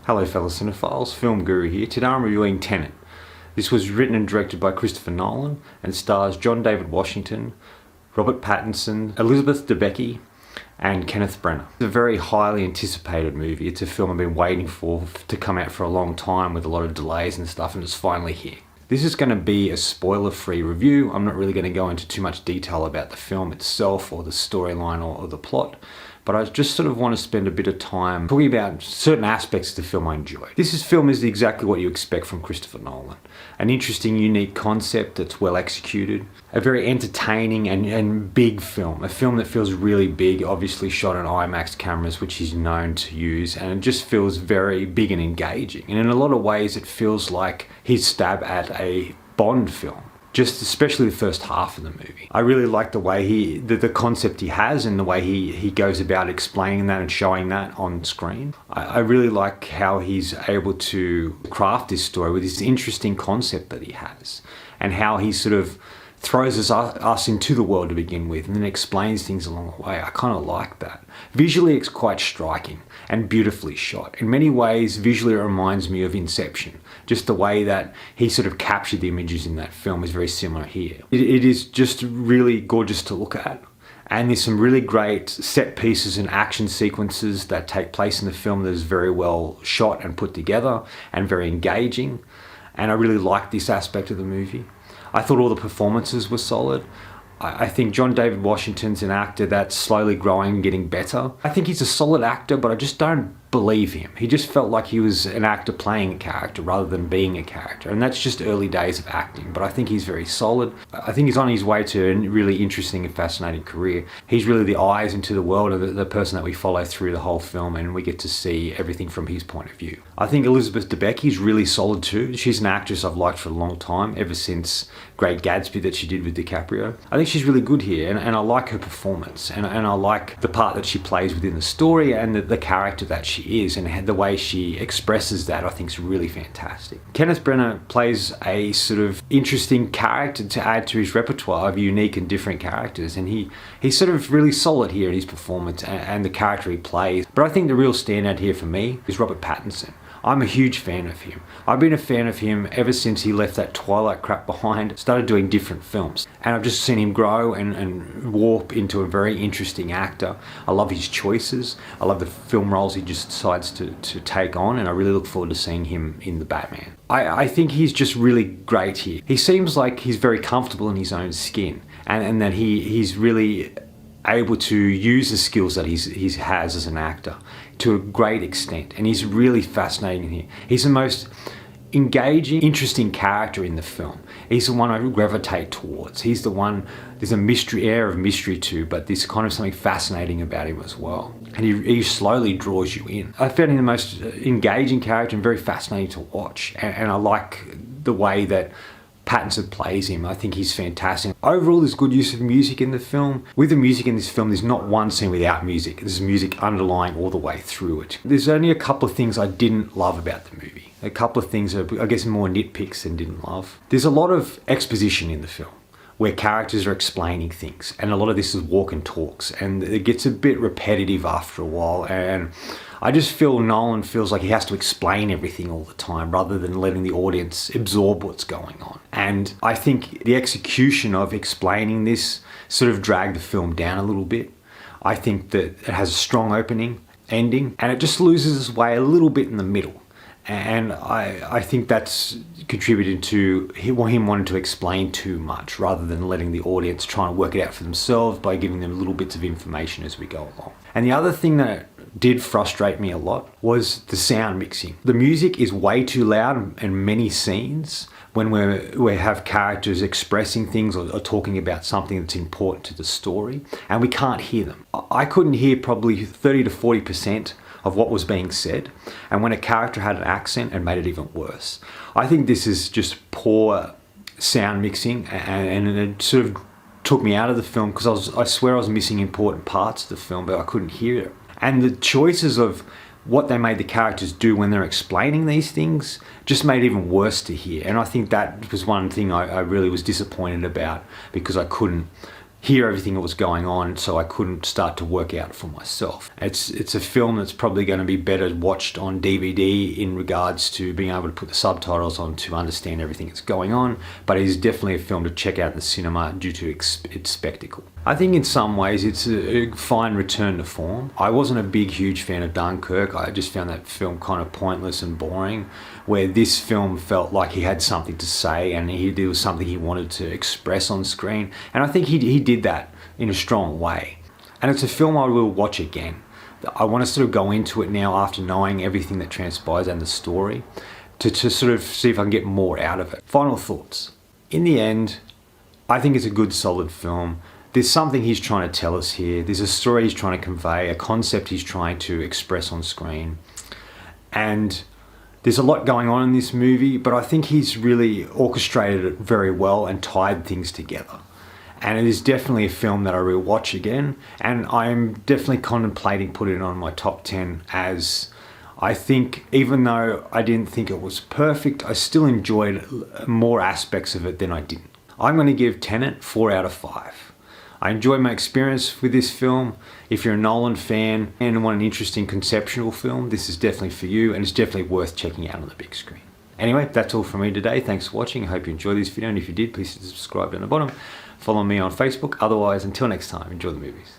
Hello fellow cinephiles, Film Guru here. Today I'm reviewing Tenet. This was written and directed by Christopher Nolan and stars John David Washington, Robert Pattinson, Elizabeth Debicki and Kenneth Branagh. It's a very highly anticipated movie. It's a film I've been waiting for to come out for a long time with a lot of delays and stuff, and it's finally here. This is going to be a spoiler-free review. I'm not really going to go into too much detail about the film itself or the storyline or the plot, but I just sort of want to spend a bit of time talking about certain aspects of the film I enjoy. This film is exactly what you expect from Christopher Nolan. An interesting, unique concept that's well executed. A very entertaining and big film. A film that feels really big, obviously shot on IMAX cameras, which he's known to use, and it just feels very big and engaging. And in a lot of ways, it feels like his stab at a Bond film. Just especially the first half of the movie. I really like the way the concept he has and the way he goes about explaining that and showing that on screen. I really like how he's able to craft this story with this interesting concept that he has, and how he sort of throws us into the world to begin with and then explains things along the way. I kind of like that. Visually, it's quite striking and beautifully shot. In many ways, visually it reminds me of Inception. Just the way that he sort of captured the images in that film is very similar here. It is just really gorgeous to look at. And there's some really great set pieces and action sequences that take place in the film that is very well shot and put together and very engaging. And I really like this aspect of the movie. I thought all the performances were solid. I think John David Washington's an actor that's slowly growing and getting better. I think he's a solid actor, but I just don't believe him. He just felt like he was an actor playing a character rather than being a character, and that's just early days of acting, but I think he's very solid. I think he's on his way to a really interesting and fascinating career. He's really the eyes into the world of the person that we follow through the whole film, and we get to see everything from his point of view. I think Elizabeth Debicki is really solid too. She's an actress I've liked for a long time, ever since Great Gatsby that she did with DiCaprio. I think she's really good here, and I like her performance, and I like the part that she plays within the story and the character that she is, and the way she expresses that I think is really fantastic. Kenneth Branagh plays a sort of interesting character to add to his repertoire of unique and different characters, and he's sort of really solid here in his performance and the character he plays. But I think the real standout here for me is Robert Pattinson. I'm a huge fan of him. I've been a fan of him ever since he left that Twilight crap behind, started doing different films. And I've just seen him grow and warp into a very interesting actor. I love his choices. I love the film roles he just decides to take on, and I really look forward to seeing him in The Batman. I think he's just really great here. He seems like he's very comfortable in his own skin, and that he's really able to use the skills that he has as an actor to a great extent, and he's really fascinating here. He's the most engaging, interesting character in the film. He's the one I gravitate towards. He's the one there's a air of mystery to, but there's kind of something fascinating about him as well. And he slowly draws you in. I found him the most engaging character and very fascinating to watch, and I like the way that Pattinson plays him. I think he's fantastic. Overall, there's good use of music in the film. With the music in this film, there's not one scene without music. There's music underlying all the way through it. There's only a couple of things I didn't love about the movie. A couple of things are, I guess, more nitpicks than didn't love. There's a lot of exposition in the film, where characters are explaining things, and a lot of this is walk and talks, and it gets a bit repetitive after a while, and I just feel Nolan feels like he has to explain everything all the time rather than letting the audience absorb what's going on. And I think the execution of explaining this sort of dragged the film down a little bit. I think that it has a strong opening, ending, and it just loses its way a little bit in the middle. And I think that's contributed to him wanting to explain too much rather than letting the audience try and work it out for themselves by giving them little bits of information as we go along. And the other thing that did frustrate me a lot was the sound mixing. The music is way too loud in many scenes when we have characters expressing things or talking about something that's important to the story, and we can't hear them. I couldn't hear probably 30 to 40% of what was being said, and when a character had an accent, it made it even worse. I think this is just poor sound mixing, and it sort of took me out of the film because I swear I was missing important parts of the film, but I couldn't hear it. And the choices of what they made the characters do when they're explaining these things just made it even worse to hear. And I think that was one thing I really was disappointed about, because I couldn't hear everything that was going on, so I couldn't start to work out for myself. It's a film that's probably going to be better watched on DVD in regards to being able to put the subtitles on to understand everything that's going on, but it is definitely a film to check out in the cinema due to its spectacle. I think in some ways it's a fine return to form. I wasn't a huge fan of Dunkirk. I just found that film kind of pointless and boring, where this film felt like he had something to say and there was something he wanted to express on screen, and I think he did that in a strong way. And it's a film I will watch again. I want to sort of go into it now after knowing everything that transpires and the story to sort of see if I can get more out of it. Final thoughts. In the end, I think it's a good, solid film. There's something he's trying to tell us here. There's a story he's trying to convey, a concept he's trying to express on screen. And there's a lot going on in this movie, but I think he's really orchestrated it very well and tied things together. And it is definitely a film that I will watch again, and I'm definitely contemplating putting it on my top 10, as I think even though I didn't think it was perfect, I still enjoyed more aspects of it than I didn't. I'm going to give Tenet 4 out of 5. I enjoyed my experience with this film. If you're a Nolan fan and want an interesting conceptual film, this is definitely for you, and it's definitely worth checking out on the big screen. Anyway, that's all from me today. Thanks for watching. I hope you enjoyed this video, and if you did, please subscribe down the bottom. Follow me on Facebook. Otherwise, until next time, enjoy the movies.